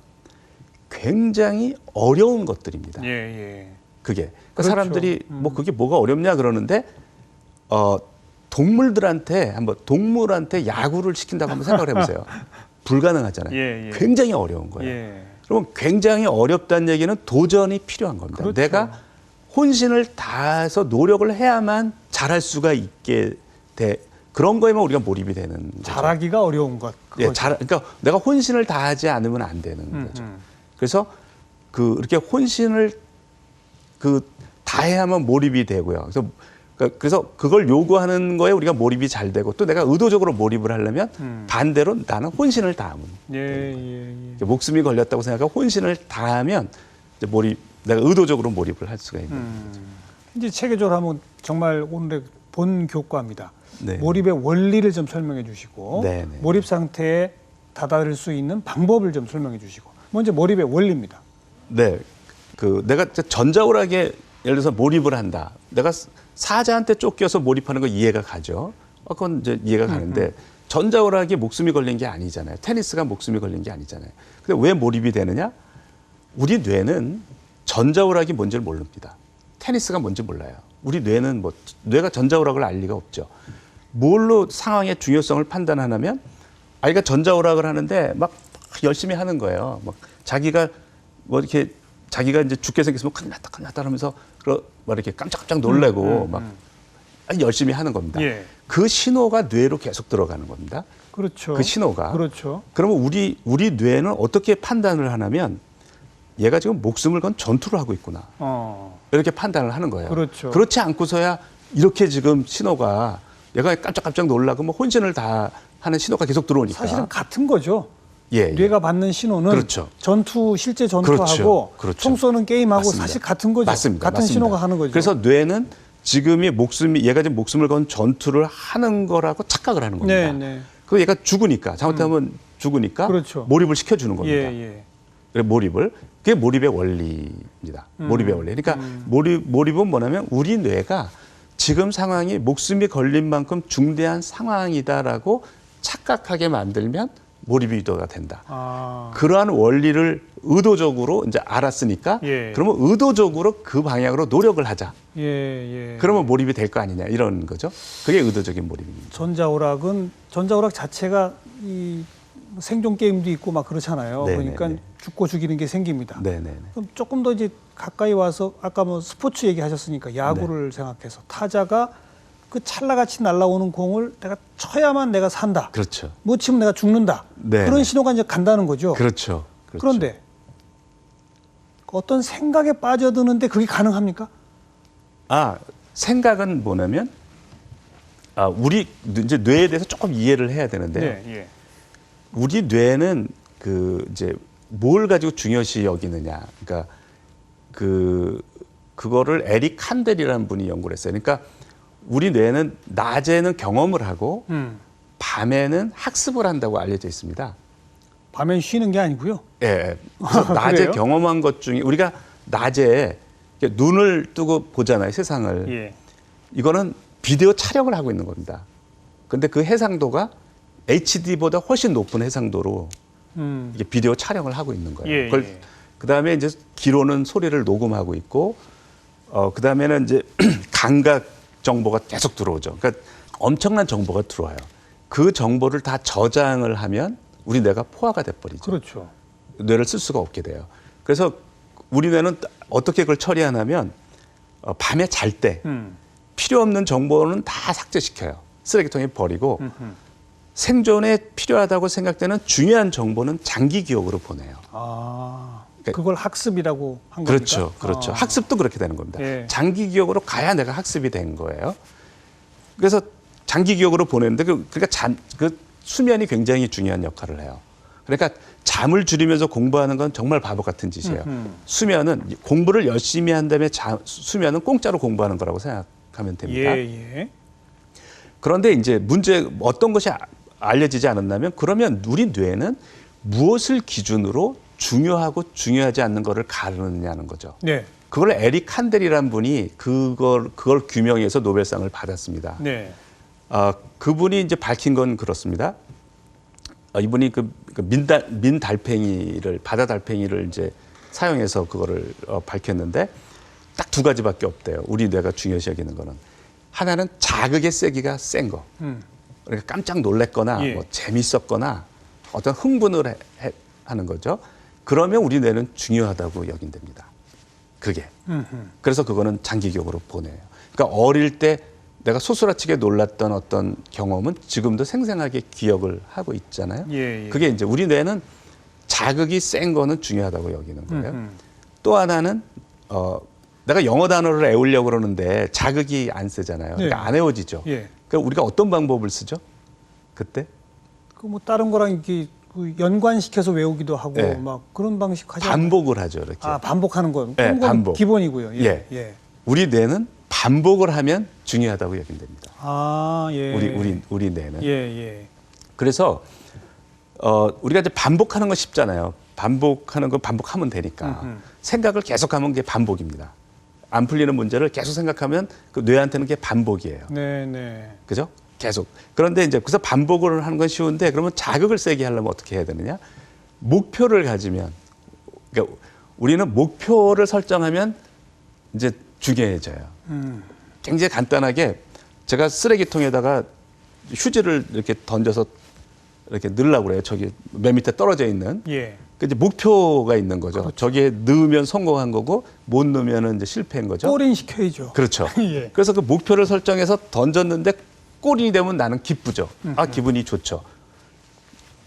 굉장히 어려운 것들입니다. 예, 예. 그게 그러니까 그렇죠. 사람들이 뭐 그게 뭐가 어렵냐 그러는데 동물한테 야구를 시킨다고 한번 생각을 해보세요. 불가능하잖아요. 예, 예. 굉장히 어려운 거예요. 예. 그러면 굉장히 어렵다는 얘기는 도전이 필요한 겁니다. 그렇죠. 내가 혼신을 다해서 노력을 해야만 잘할 수가 있게 돼. 그런 거에만 우리가 몰입이 되는 거죠. 잘하기가 어려운 것. 예, 그러니까 내가 혼신을 다하지 않으면 안 되는 거죠. 그래서 이렇게 혼신을 다해야만 몰입이 되고요. 그래서 그걸 요구하는 거에 우리가 몰입이 잘 되고 또 내가 의도적으로 몰입을 하려면 반대로 나는 혼신을 다하면 예. 목숨이 걸렸다고 생각하고 혼신을 다하면 이제 내가 의도적으로 몰입을 할 수가 있는 거죠. 이제 체계적으로 하면 정말 오늘의 본 교과입니다. 네. 몰입의 원리를 좀 설명해 주시고 네, 네. 몰입 상태에 다다를 수 있는 방법을 좀 설명해 주시고 먼저 몰입의 원리입니다. 네, 내가 전자오락에 예를 들어서 몰입을 한다. 내가 사자한테 쫓겨서 몰입하는 거 이해가 가죠. 그건 이제 이해가 가는데 전자오락에 목숨이 걸린 게 아니잖아요. 테니스가 목숨이 걸린 게 아니잖아요. 근데 왜 몰입이 되느냐? 우리 뇌는 전자오락이 뭔지를 모릅니다. 테니스가 뭔지 몰라요. 우리 뇌는 뇌가 전자오락을 알 리가 없죠. 뭘로 상황의 중요성을 판단하냐면 아이가 전자오락을 하는데 막 열심히 하는 거예요. 막 자기가 이제 죽게 생겼으면 큰일 났다 하면서 막 이렇게 깜짝깜짝 놀래고 막 열심히 하는 겁니다. 예. 그 신호가 뇌로 계속 들어가는 겁니다. 그렇죠. 그 신호가. 그렇죠. 그러면 우리 뇌는 어떻게 판단을 하냐면 얘가 지금 목숨을 건 전투를 하고 있구나. 이렇게 판단을 하는 거예요. 그렇죠. 그렇지 않고서야 이렇게 지금 신호가 얘가 깜짝깜짝 놀라고 뭐 혼신을 다 하는 신호가 계속 들어오니까. 사실은 같은 거죠. 예. 뇌가 받는 신호는 그렇죠. 실제 전투하고 그렇죠. 총 쏘는 게임하고 맞습니다. 사실 같은 거죠. 맞습니다. 같은 맞습니다. 신호가 하는 거죠. 그래서 뇌는 얘가 지금 목숨을 건 전투를 하는 거라고 착각을 하는 겁니다. 네. 그 얘가 죽으니까 잘못하면 죽으니까 그렇죠. 몰입을 시켜주는 겁니다. 예. 그래, 그게 몰입의 원리입니다. 몰입의 원리. 그러니까 몰입은 뭐냐면 우리 뇌가 지금 상황이 목숨이 걸린 만큼 중대한 상황이다라고 착각하게 만들면 몰입이 유도가 된다. 그러한 원리를 의도적으로 이제 알았으니까 예. 그러면 의도적으로 그 방향으로 노력을 하자. 예. 그러면 몰입이 될 거 아니냐 이런 거죠. 그게 의도적인 몰입입니다. 전자오락 자체가 이 생존 게임도 있고 막 그렇잖아요. 네네네. 그러니까 죽고 죽이는 게 생깁니다. 네네. 그럼 조금 더 이제 가까이 와서 아까 뭐 스포츠 얘기하셨으니까 야구를 생각해서 타자가 그 찰나같이 날아오는 공을 내가 쳐야만 내가 산다. 그렇죠. 못 치면 내가 죽는다. 네. 그런 신호가 이제 간다는 거죠. 그렇죠. 그런데 어떤 생각에 빠져드는데 그게 가능합니까? 생각은 뭐냐면 우리 이제 뇌에 대해서 조금 이해를 해야 되는데요. 예. 우리 뇌는 이제 뭘 가지고 중요시 여기느냐. 그러니까 그거를 에릭 칸델이라는 분이 연구를 했어요. 그러니까 우리 뇌는 낮에는 경험을 하고 밤에는 학습을 한다고 알려져 있습니다. 밤엔 쉬는 게 아니고요. 예. 그래서 낮에 그래요? 경험한 것 중에 우리가 낮에 눈을 뜨고 보잖아요, 세상을. 예. 이거는 비디오 촬영을 하고 있는 겁니다. 근데 그 해상도가 HD보다 훨씬 높은 해상도로 이게 비디오 촬영을 하고 있는 거예요. 그다음에 이제 귀로는 소리를 녹음하고 있고 그다음에는 이제 감각 정보가 계속 들어오죠. 그러니까 엄청난 정보가 들어와요. 그 정보를 다 저장을 하면 우리 뇌가 포화가 돼버리죠. 그렇죠. 뇌를 쓸 수가 없게 돼요. 그래서 우리 뇌는 어떻게 그걸 처리하냐면 밤에 잘 때 필요 없는 정보는 다 삭제시켜요. 쓰레기통에 버리고 생존에 필요하다고 생각되는 중요한 정보는 장기 기억으로 보내요. 아, 그걸 학습이라고 한 겁니까? 그렇죠. 그렇죠. 아. 학습도 그렇게 되는 겁니다. 예. 장기 기억으로 가야 내가 학습이 된 거예요. 그래서 장기 기억으로 보내는데 그러니까 그 수면이 굉장히 중요한 역할을 해요. 그러니까 잠을 줄이면서 공부하는 건 정말 바보 같은 짓이에요. 수면은 공부를 열심히 한 다음에 수면은 공짜로 공부하는 거라고 생각하면 됩니다. 예. 그런데 이제 문제 어떤 것이 알려지지 않았냐면 그러면 우리 뇌는 무엇을 기준으로 중요하고 중요하지 않는 거를 가르느냐는 거죠. 네. 그걸 에릭 칸델이라는 분이 그걸 규명해서 노벨상을 받았습니다. 네. 그분이 이제 밝힌 건 그렇습니다. 이분이 그 민달팽이를 바다 달팽이를 이제 사용해서 그거를 밝혔는데 딱 두 가지밖에 없대요. 우리 뇌가 중요시 여기는 거는 하나는 자극의 세기가 센 거. 그러니까 깜짝 놀랬거나 예. 뭐 재밌었거나 어떤 흥분을 하는 거죠. 그러면 우리 뇌는 중요하다고 여긴답니다. 그게. 그래서 그거는 장기 기억으로 보내요. 그러니까 어릴 때 내가 소스라치게 놀랐던 어떤 경험은 지금도 생생하게 기억을 하고 있잖아요. 예. 그게 이제 우리 뇌는 자극이 센 거는 중요하다고 여기는 거예요. 또 하나는 내가 영어 단어를 외우려고 그러는데 자극이 안 세잖아요. 그러니까 네. 안 외워지죠. 예. 그러니까 우리가 어떤 방법을 쓰죠? 그때? 그 뭐 다른 거랑 이렇게 그 연관시켜서 외우기도 하고 네. 막 그런 방식 하지 않나요? 반복을 하죠. 이렇게. 아, 반복하는 거. 네, 그건 반복. 기본이고요. 예. 예. 우리 뇌는 반복을 하면 중요하다고 여긴답니다. 아, 예. 우리 뇌는. 예. 그래서 우리가 이제 반복하는 건 쉽잖아요. 반복하는 건 반복하면 되니까. 생각을 계속하면 그게 반복입니다. 안 풀리는 문제를 계속 생각하면 그 뇌한테는 그게 반복이에요. 네. 그죠? 계속. 그런데 이제 그래서 반복을 하는 건 쉬운데 그러면 자극을 세게 하려면 어떻게 해야 되느냐? 목표를 가지면 그러니까 우리는 목표를 설정하면 이제 중요해져요. 굉장히 간단하게 제가 쓰레기통에다가 휴지를 이렇게 던져서 이렇게 넣으려고 그래요. 저기 맨 밑에 떨어져 있는. 예. 그 이제 목표가 있는 거죠. 그렇죠. 저기에 넣으면 성공한 거고 못 넣으면 이제 실패한 거죠. 꼬린 시켜야죠. 그렇죠. 예. 그래서 그 목표를 설정해서 던졌는데 골이 되면 나는 기쁘죠. 기분이 좋죠.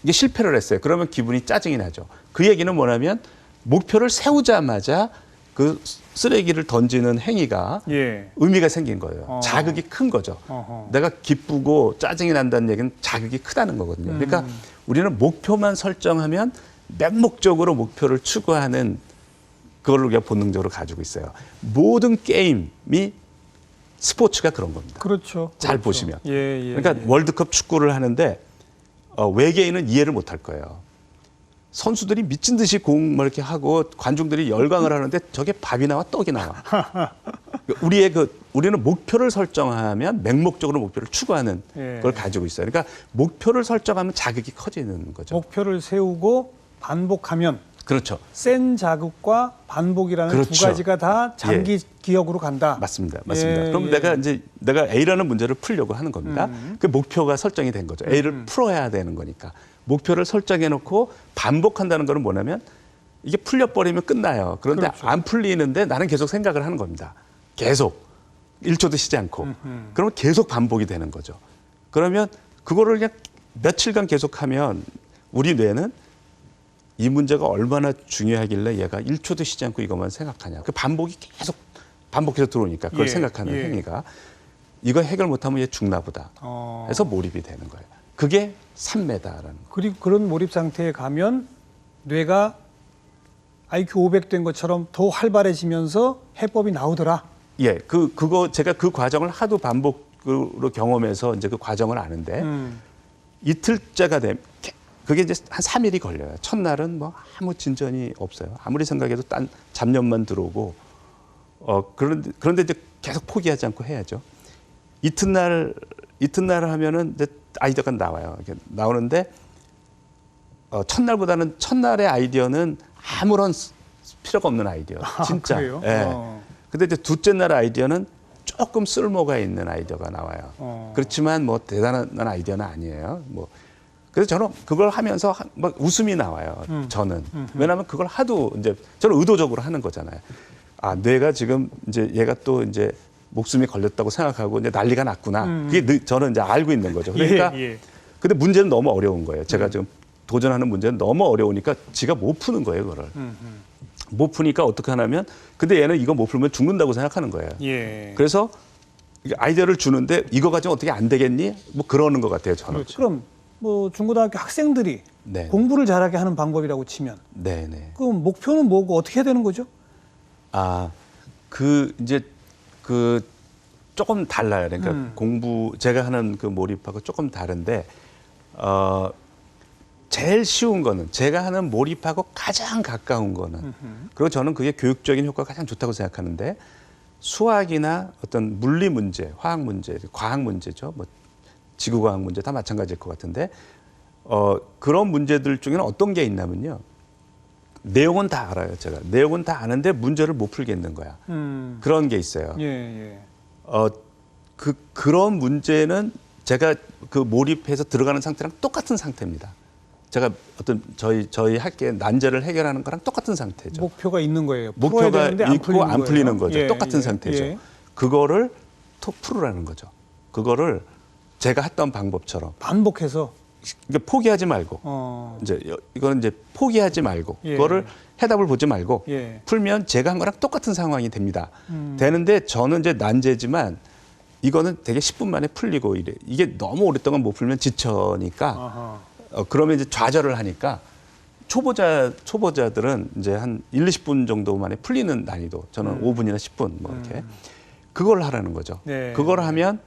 이게 실패를 했어요. 그러면 기분이 짜증이 나죠. 그 얘기는 뭐냐면 목표를 세우자마자 그 쓰레기를 던지는 행위가 예. 의미가 생긴 거예요. 자극이 큰 거죠. 어허. 내가 기쁘고 짜증이 난다는 얘기는 자극이 크다는 거거든요. 그러니까 우리는 목표만 설정하면 맹목적으로 목표를 추구하는 그걸 우리가 본능적으로 가지고 있어요. 모든 게임이 스포츠가 그런 겁니다. 그렇죠. 잘 그렇죠. 보시면. 예. 그러니까 월드컵 축구를 하는데 외계인은 이해를 못할 거예요. 선수들이 미친 듯이 공 이렇게 하고 관중들이 열광을 하는데 저게 밥이 나와 떡이 나와. 우리는 목표를 설정하면 맹목적으로 목표를 추구하는 예. 걸 가지고 있어요. 그러니까 목표를 설정하면 자극이 커지는 거죠. 목표를 세우고 반복하면 그렇죠. 센 자극과 반복이라는 두 그렇죠. 가지가 다 장기 기억으로 간다. 맞습니다. 예, 그럼 내가 A라는 문제를 풀려고 하는 겁니다. 그 목표가 설정이 된 거죠. A를 풀어야 되는 거니까. 목표를 설정해 놓고 반복한다는 거는 뭐냐면 이게 풀려버리면 끝나요. 그런데 그렇죠. 안 풀리는데 나는 계속 생각을 하는 겁니다. 계속. 1초도 쉬지 않고. 그러면 계속 반복이 되는 거죠. 그러면 그거를 그냥 며칠간 계속하면 우리 뇌는 이 문제가 얼마나 중요하길래 얘가 1초도 쉬지 않고 이것만 생각하냐. 그 반복이 계속 반복해서 들어오니까 그걸 생각하는 행위가 이거 해결 못하면 얘 죽나 보다. 해서 몰입이 되는 거예요. 그게 삼매다라는 거. 그리고 그런 몰입 상태에 가면 뇌가 IQ 500 된 것처럼 더 활발해지면서 해법이 나오더라. 예, 그거 제가 그 과정을 하도 반복으로 경험해서 이제 그 과정을 아는데 이틀째가 되면 그게 이제 한 3일이 걸려요. 첫날은 뭐 아무 진전이 없어요. 아무리 생각해도 딴 잡념만 들어오고 그런데 이제 계속 포기하지 않고 해야죠. 이튿날 하면은 이제 아이디어가 나와요. 이렇게 나오는데 첫날의 아이디어는 아무런 필요가 없는 아이디어. 진짜. 그래요? 예. 근데 이제 둘째 날 아이디어는 조금 쓸모가 있는 아이디어가 나와요. 그렇지만 뭐 대단한 아이디어는 아니에요. 뭐 그래서 저는 그걸 하면서 막 웃음이 나와요. 저는 왜냐하면 그걸 하도 이제 저는 의도적으로 하는 거잖아요. 아, 뇌가 지금 이제 얘가 또 이제 목숨이 걸렸다고 생각하고 이제 난리가 났구나. 그게 저는 이제 알고 있는 거죠. 그러니까 근데 문제는 너무 어려운 거예요. 제가 지금 도전하는 문제는 너무 어려우니까 지가 못 푸는 거예요, 그거를. 못 푸니까 어떻게 하냐면 근데 얘는 이거 못 풀면 죽는다고 생각하는 거예요. 그래서 아이디어를 주는데 이거 가지고 어떻게 안 되겠니? 뭐 그러는 것 같아요, 저는. 그렇죠. 그럼 뭐 중고등학교 학생들이 네. 공부를 잘하게 하는 방법이라고 치면 네네. 그럼 목표는 뭐고 어떻게 해야 되는 거죠? 아, 이제 조금 달라요. 그러니까 제가 하는 그 몰입하고 조금 다른데, 제일 쉬운 거는 제가 하는 몰입하고 가장 가까운 거는 그리고 저는 그게 교육적인 효과가 가장 좋다고 생각하는데 수학이나 어떤 물리 문제, 화학 문제, 과학 문제죠. 뭐 지구과학 문제 다 마찬가지일 것 같은데 그런 문제들 중에는 어떤 게 있냐면요. 내용은 다 알아요. 제가 내용은 다 아는데 문제를 못 풀겠는 거야. 그런 게 있어요. 그런 문제는 제가 그 몰입해서 들어가는 상태랑 똑같은 상태입니다. 제가 어떤 저희 학교의 난제를 해결하는 거랑 똑같은 상태죠. 목표가 있는 거예요. 목표가 있고 안 풀리는 거예요. 거죠. 똑같은 상태죠. 그거를 톡 풀으라는 거죠. 그거를 제가 했던 방법처럼 반복해서 포기하지 말고 이제 이거는 이제 포기하지 말고 그거를 해답을 보지 말고 풀면 제가 한 거랑 똑같은 상황이 됩니다. 되는데 저는 이제 난제지만 이거는 되게 10분 만에 풀리고 이래. 이게 너무 오랫동안 못 풀면 지쳐니까 그러면 이제 좌절을 하니까 초보자들은 이제 한 1, 20분 정도 만에 풀리는 난이도. 저는 5분이나 10분 뭐 이렇게 그걸 하라는 거죠. 그걸 하면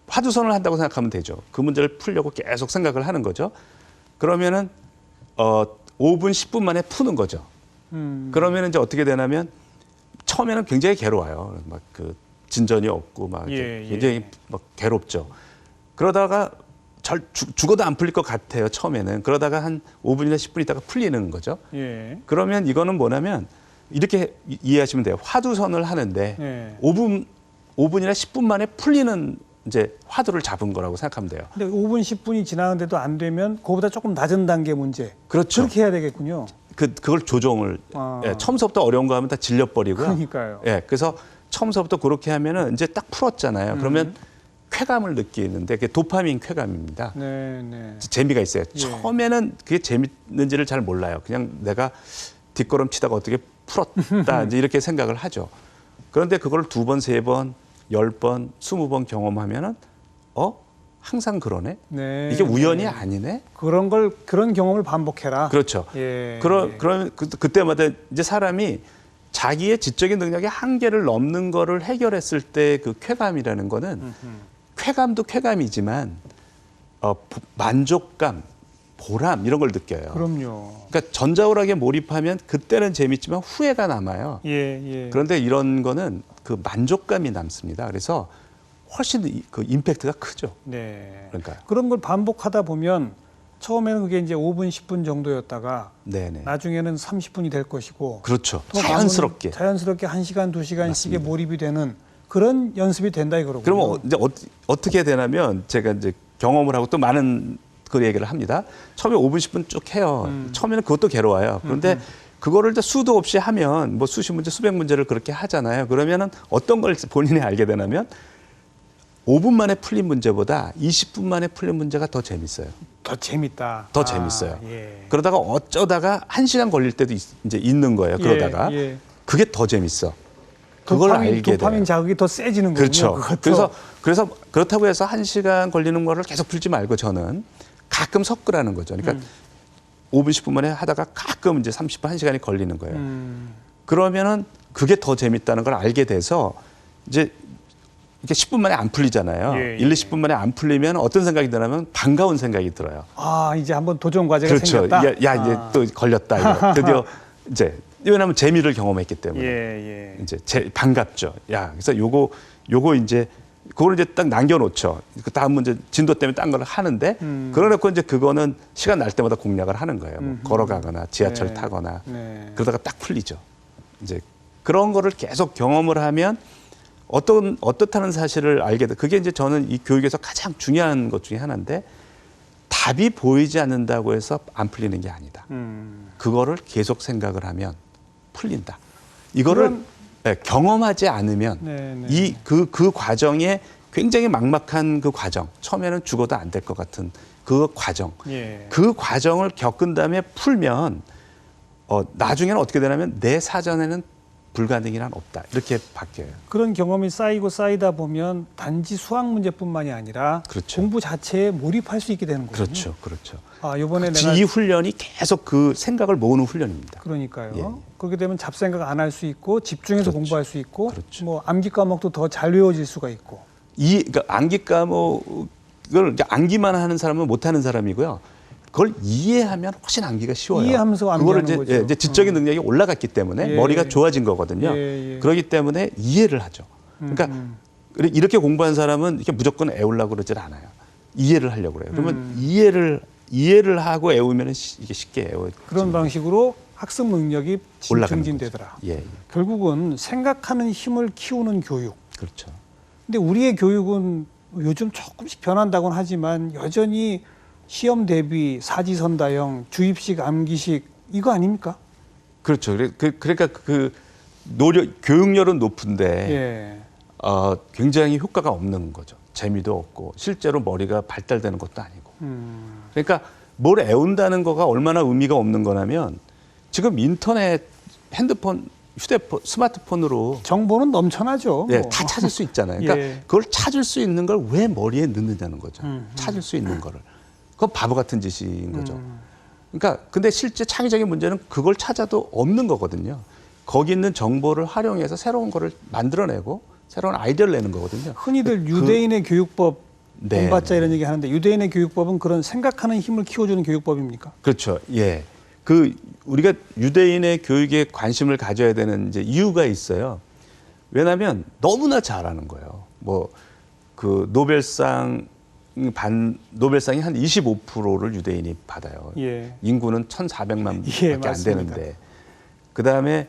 화두선을 한다고 생각하면 되죠. 그 문제를 풀려고 계속 생각을 하는 거죠. 그러면은 5분, 10분 만에 푸는 거죠. 그러면 이제 어떻게 되냐면 처음에는 굉장히 괴로워요. 막 그 진전이 없고 막 굉장히 막 괴롭죠. 그러다가 죽어도 안 풀릴 것 같아요. 처음에는. 그러다가 한 5분이나 10분 있다가 풀리는 거죠. 그러면 이거는 뭐냐면 이렇게 이해하시면 돼요. 화두선을 하는데 5분이나 10분 만에 풀리는 이제 화두를 잡은 거라고 생각하면 돼요. 근데 5분, 10분이 지나는데도 안 되면 그거보다 조금 낮은 단계 문제. 그렇죠. 그렇게 해야 되겠군요. 그걸 조정을 처음서부터 어려운 거 하면 다 질려버리고요. 그러니까요. 그래서 처음서부터 그렇게 하면은 이제 딱 풀었잖아요. 그러면 쾌감을 느끼는데 그게 도파민 쾌감입니다. 재미가 있어요. 처음에는 그게 재밌는지를 잘 몰라요. 그냥 내가 뒷걸음 치다가 어떻게 풀었다 이제 이렇게 생각을 하죠. 그런데 그걸 2번, 3번, 10번, 20번 경험하면은 항상 그러네. 이게 우연이 아니네. 그런 경험을 반복해라. 그렇죠. 그러면 그때마다 이제 사람이 자기의 지적인 능력의 한계를 넘는 거를 해결했을 때 그 쾌감이라는 거는 쾌감도 쾌감이지만 만족감, 보람 이런 걸 느껴요. 그럼요. 그러니까 전자오락에 몰입하면 그때는 재밌지만 후회가 남아요. 그런데 이런 거는 그 만족감이 남습니다. 그래서 훨씬 그 임팩트가 크죠. 그러니까요. 그런 걸 반복하다 보면 처음에는 그게 이제 5분, 10분 정도였다가 나중에는 30분이 될 것이고 그렇죠. 자연스럽게 1시간, 2시간씩의 몰입이 되는 그런 연습이 된다 이거로군요. 그러면 이제 어떻게 되냐면 제가 이제 경험을 하고 또 많은 그 얘기를 합니다. 처음에 5분, 10분 쭉 해요. 처음에는 그것도 괴로워요. 그런데 그거를 이제 수도 없이 하면 뭐 수십 문제, 수백 문제를 그렇게 하잖아요. 그러면은 어떤 걸 본인이 알게 되냐면 5분 만에 풀린 문제보다 20분 만에 풀린 문제가 더 재밌어요. 더 재밌다. 더 재밌어요. 그러다가 어쩌다가 1시간 걸릴 때도 이제 있는 거예요. 그러다가 그게 더 재밌어. 그걸 알게 돼요. 도파민 자극이 더 세지는 거군요. 그렇죠. 그래서 그렇다고 해서 1시간 걸리는 거를 계속 풀지 말고 저는 가끔 섞으라는 거죠. 그러니까 5분, 10분 만에 하다가 가끔 이제 30분, 1시간이 걸리는 거예요. 그러면은 그게 더 재밌다는 걸 알게 돼서 이제 이렇게 10분 만에 안 풀리잖아요. 1, 20분 만에 안 풀리면 어떤 생각이 드냐면 반가운 생각이 들어요. 이제 한번 도전 과제가 생겼다. 야, 이제 또 걸렸다. 이거. 드디어 이제 왜냐하면 재미를 경험했기 때문에 이제 반갑죠. 그래서 요거 이제 그걸 이제 딱 남겨놓죠. 그 다음 문제 진도 때문에 딴 걸 하는데 그러놓고 이제 그거는 시간 날 때마다 공략을 하는 거예요. 뭐 걸어가거나 지하철 타거나 그러다가 딱 풀리죠. 이제 그런 거를 계속 경험을 하면 어떻다는 사실을 알게 돼. 그게 이제 저는 이 교육에서 가장 중요한 것 중에 하나인데 답이 보이지 않는다고 해서 안 풀리는 게 아니다. 그거를 계속 생각을 하면 풀린다. 이거를 경험하지 않으면 그 과정에 굉장히 막막한 그 과정, 처음에는 죽어도 안 될 것 같은 그 과정, 그 과정을 겪은 다음에 풀면 나중에는 어떻게 되냐면 내 사전에는 불가능이란 없다. 이렇게 바뀌어요. 그런 경험이 쌓이고 쌓이다 보면 단지 수학 문제뿐만이 아니라 그렇죠. 공부 자체에 몰입할 수 있게 되는 거군요. 그렇죠, 그렇죠. 아, 이번에 이 훈련이 계속 그 생각을 모으는 훈련입니다. 그러니까요. 예. 그렇게 되면 잡생각 안 할 수 있고 집중해서 그렇죠. 공부할 수 있고 그렇죠. 뭐 암기 과목도 더 잘 외워질 수가 있고. 그러니까 암기 과목을 암기만 하는 사람은 못하는 사람이고요. 그걸 이해하면 훨씬 암기가 쉬워요. 이해하면서 암기하는 그거를 거죠. 이제 지적인 능력이 올라갔기 때문에 예. 머리가 좋아진 거거든요. 그렇기 때문에 이해를 하죠. 그러니까 이렇게 공부한 사람은 이렇게 무조건 애우려고 그러질 않아요. 이해를 하려고 그래요. 그러면 이해를 하고 애우면 이게 쉽게 애워. 그런 방식으로 학습 능력이 올라가는 증진되더라. 예. 결국은 생각하는 힘을 키우는 교육. 그렇죠. 근데 우리의 교육은 요즘 조금씩 변한다고는 하지만 여전히 시험 대비, 사지선다형, 주입식, 암기식 이거 아닙니까? 그렇죠. 그러니까 그 교육열은 높은데 굉장히 효과가 없는 거죠. 재미도 없고 실제로 머리가 발달되는 것도 아니고. 그러니까 뭘 애운다는 거가 얼마나 의미가 없는 거냐면 지금 인터넷, 핸드폰, 휴대폰, 스마트폰으로 정보는 넘쳐나죠. 예, 다 찾을 수 있잖아요. 그러니까 예. 그걸 찾을 수 있는 걸 왜 머리에 넣느냐는 거죠. 찾을 수 있는 거를. 그건 바보 같은 짓인 거죠. 그러니까 근데 실제 창의적인 문제는 그걸 찾아도 없는 거거든요. 거기 있는 정보를 활용해서 새로운 거를 만들어내고 새로운 아이디어를 내는 거거든요. 흔히들 유대인의 교육법 네. 본받자 이런 얘기 하는데 유대인의 교육법은 그런 생각하는 힘을 키워주는 교육법입니까? 그렇죠. 예. 우리가 유대인의 교육에 관심을 가져야 되는 이제 이유가 있어요. 왜냐하면 너무나 잘하는 거예요. 노벨상이 한 25%를 유대인이 받아요. 예. 인구는 1,400만밖에 예, 안 맞습니다. 되는데 그 다음에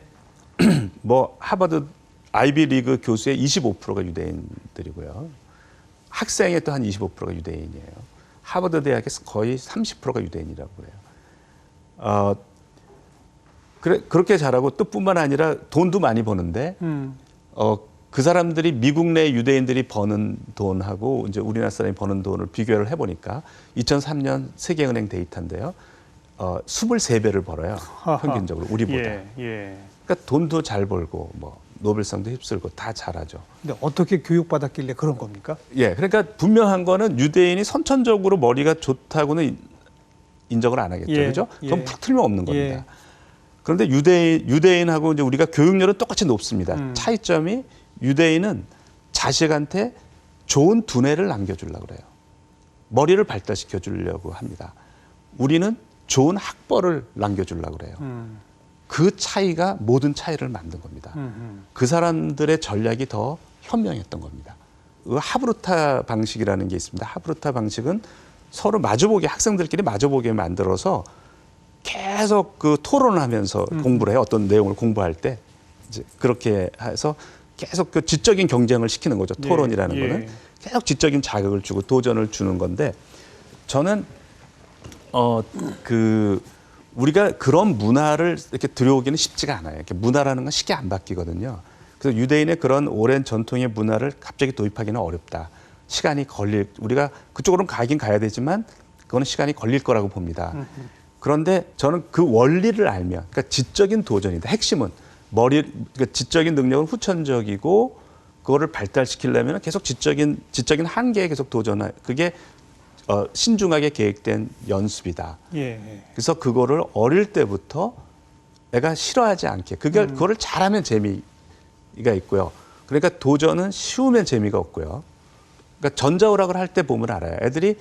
하버드 아이비리그 교수의 25%가 유대인들이고요. 학생의 또 한 25%가 유대인이에요. 하버드 대학에서 거의 30%가 유대인이라고 그래요. 그렇게 잘하고 또 뿐만 아니라 돈도 많이 버는데 그 사람들이 미국 내 유대인들이 버는 돈하고 이제 우리나라 사람이 버는 돈을 비교를 해보니까 2003년 세계은행 데이터인데요. 23배를 벌어요. 평균적으로 우리보다. 그러니까 돈도 잘 벌고 노벨상도 휩쓸고 다 잘하죠. 근데 어떻게 교육받았길래 그런 겁니까? 예, 그러니까 분명한 거는 유대인이 선천적으로 머리가 좋다고는 인정을 안 하겠죠, 그죠? 그건 푹 틀림없는 겁니다. 그런데 유대인하고 이제 우리가 교육열은 똑같이 높습니다. 차이점이 유대인은 자식한테 좋은 두뇌를 남겨주려고 그래요. 머리를 발달시켜 주려고 합니다. 우리는 좋은 학벌을 남겨주려고 그래요. 그 차이가 모든 차이를 만든 겁니다. 그 사람들의 전략이 더 현명했던 겁니다. 하브루타 방식이라는 게 있습니다. 하브루타 방식은 서로 학생들끼리 마주보게 만들어서 계속 그 토론을 하면서 공부를 해요. 어떤 내용을 공부할 때 이제 그렇게 해서 계속 그 지적인 경쟁을 시키는 거죠. 토론이라는 거는 계속 지적인 자극을 주고 도전을 주는 건데 저는 우리가 그런 문화를 이렇게 들여오기는 쉽지가 않아요. 이렇게 문화라는 건 쉽게 안 바뀌거든요. 그래서 유대인의 그런 오랜 전통의 문화를 갑자기 도입하기는 어렵다. 우리가 그쪽으로는 가긴 가야 되지만 그거는 시간이 걸릴 거라고 봅니다. 그런데 저는 그 원리를 알면, 그러니까 지적인 도전이다. 핵심은 그러니까 지적인 능력은 후천적이고 그거를 발달시키려면 계속 지적인 한계에 계속 그게 신중하게 계획된 연습이다. 그래서 그거를 어릴 때부터 애가 싫어하지 않게 그거를 잘하면 재미가 있고요. 그러니까 도전은 쉬우면 재미가 없고요. 그러니까 전자오락을 할 때 보면 알아요. 애들이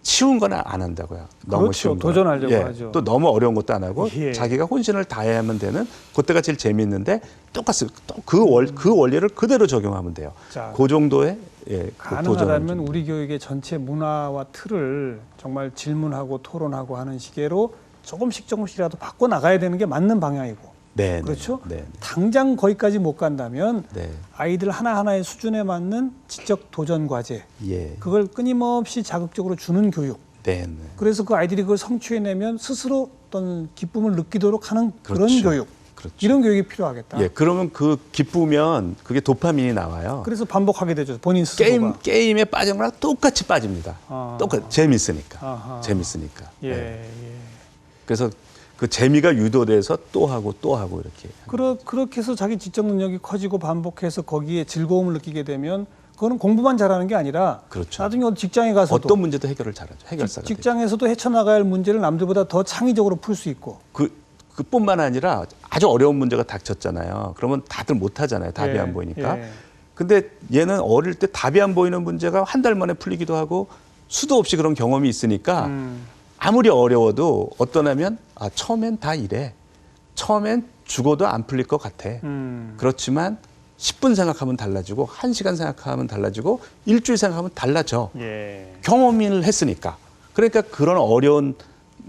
쉬운 건 안 한다고요. 너무 그렇죠. 쉬운 거. 도전하려고 하죠. 또 너무 어려운 것도 안 하고 자기가 혼신을 다해야만 되는 그때가 제일 재미있는데 똑같이 그 원리를 그대로 적용하면 돼요. 자, 그 정도의 가능하다면 우리 교육의 전체 문화와 틀을 정말 질문하고 토론하고 하는 시계로 조금씩이라도 바꿔 나가야 되는 게 맞는 방향이고. 네, 그렇죠? 네, 당장 거기까지 못 간다면 네, 아이들 하나하나의 수준에 맞는 지적 도전 과제, 예, 그걸 끊임없이 자극적으로 주는 교육. 네, 네. 그래서 그 아이들이 그걸 성취해내면 스스로 어떤 기쁨을 느끼도록 하는 그런 그렇죠. 교육. 그렇죠. 이런 교육이 필요하겠다. 예, 그러면 그 기쁘면 그게 도파민이 나와요. 그래서 반복하게 되죠. 본인 스스로가. 게임에 빠진 거랑 똑같이 빠집니다. 아. 재밌으니까. 아하. 재밌으니까. 예, 예. 예. 그래서 그 재미가 유도돼서 또 하고 이렇게. 그렇게 해서 자기 지적 능력이 커지고 반복해서 거기에 즐거움을 느끼게 되면 그거는 공부만 잘하는 게 아니라 그렇죠. 나중에 어디 직장에 가서도 어떤 문제도 해결을 잘하죠. 해결사가 되죠. 직장에서도 헤쳐나가야 할 문제를 남들보다 더 창의적으로 풀 수 있고. 그뿐만 아니라 아주 어려운 문제가 닥쳤잖아요. 그러면 다들 못 하잖아요. 답이 예, 안 보이니까. 예. 근데 얘는 어릴 때 답이 안 보이는 문제가 한 달 만에 풀리기도 하고 수도 없이 그런 경험이 있으니까 아무리 어려워도 어떤 하면 처음엔 다 이래. 처음엔 죽어도 안 풀릴 것 같아. 그렇지만 10분 생각하면 달라지고 1시간 생각하면 달라지고 일주일 생각하면 달라져. 예. 경험을 했으니까. 그러니까 그런 어려운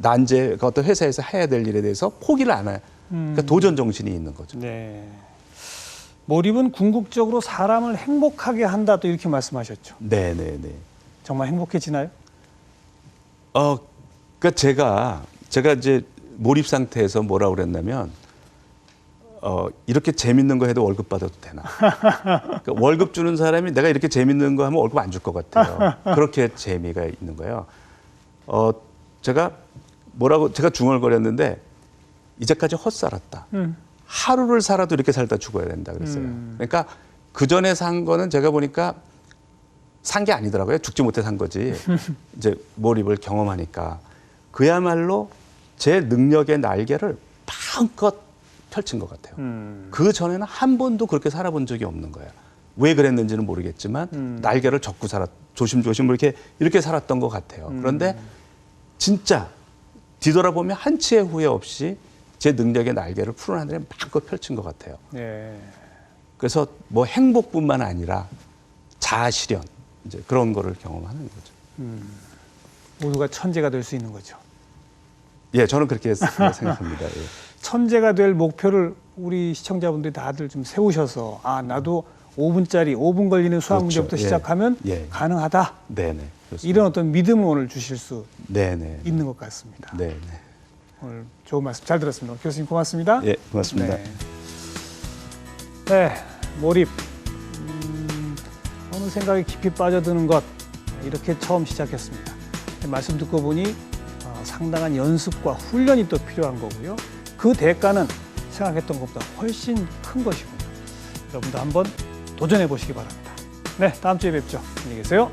난제가 어떤 회사에서 해야 될 일에 대해서 포기를 안 해요. 그러니까 도전 정신이 있는 거죠. 네. 몰입은 궁극적으로 사람을 행복하게 한다 또 이렇게 말씀하셨죠. 네. 정말 행복해지나요? 그러니까 제가 이제 몰입 상태에서 뭐라고 그랬냐면 이렇게 재밌는 거 해도 월급 받아도 되나? 그러니까 월급 주는 사람이 내가 이렇게 재밌는 거 하면 월급 안 줄 것 같아요. 그렇게 재미가 있는 거예요. 제가 중얼거렸는데 이제까지 헛살았다. 하루를 살아도 이렇게 살다 죽어야 된다 그랬어요. 그러니까 그 전에 산 거는 제가 보니까 산 게 아니더라고요. 죽지 못해 산 거지. 이제 몰입을 경험하니까 그야말로 제 능력의 날개를 마음껏 펼친 것 같아요. 그 전에는 한 번도 그렇게 살아본 적이 없는 거예요. 왜 그랬는지는 모르겠지만 날개를 접고 조심조심 이렇게 살았던 것 같아요. 그런데 진짜 뒤돌아보면 한치의 후회 없이 제 능력의 날개를 푸른 하늘에 마음껏 펼친 것 같아요. 네. 그래서 뭐 행복뿐만 아니라 자아실현 이제 그런 거를 경험하는 거죠. 모두가 천재가 될 수 있는 거죠. 예, 저는 그렇게 생각합니다. 예. 천재가 될 목표를 우리 시청자분들이 다들 좀 세우셔서 나도 5분 걸리는 수학 그렇죠. 문제부터 예. 시작하면 예. 가능하다. 네네. 그렇습니다. 이런 어떤 믿음을 오늘 주실 수 네네. 있는 것 같습니다. 네네. 오늘 좋은 말씀 잘 들었습니다. 교수님 고맙습니다. 예, 고맙습니다. 네, 몰입. 어느 생각에 깊이 빠져드는 것 이렇게 처음 시작했습니다. 말씀 듣고 보니 상당한 연습과 훈련이 또 필요한 거고요. 그 대가는 생각했던 것보다 훨씬 큰 것이군요. 여러분도 한번 도전해 보시기 바랍니다. 네, 다음 주에 뵙죠. 안녕히 계세요.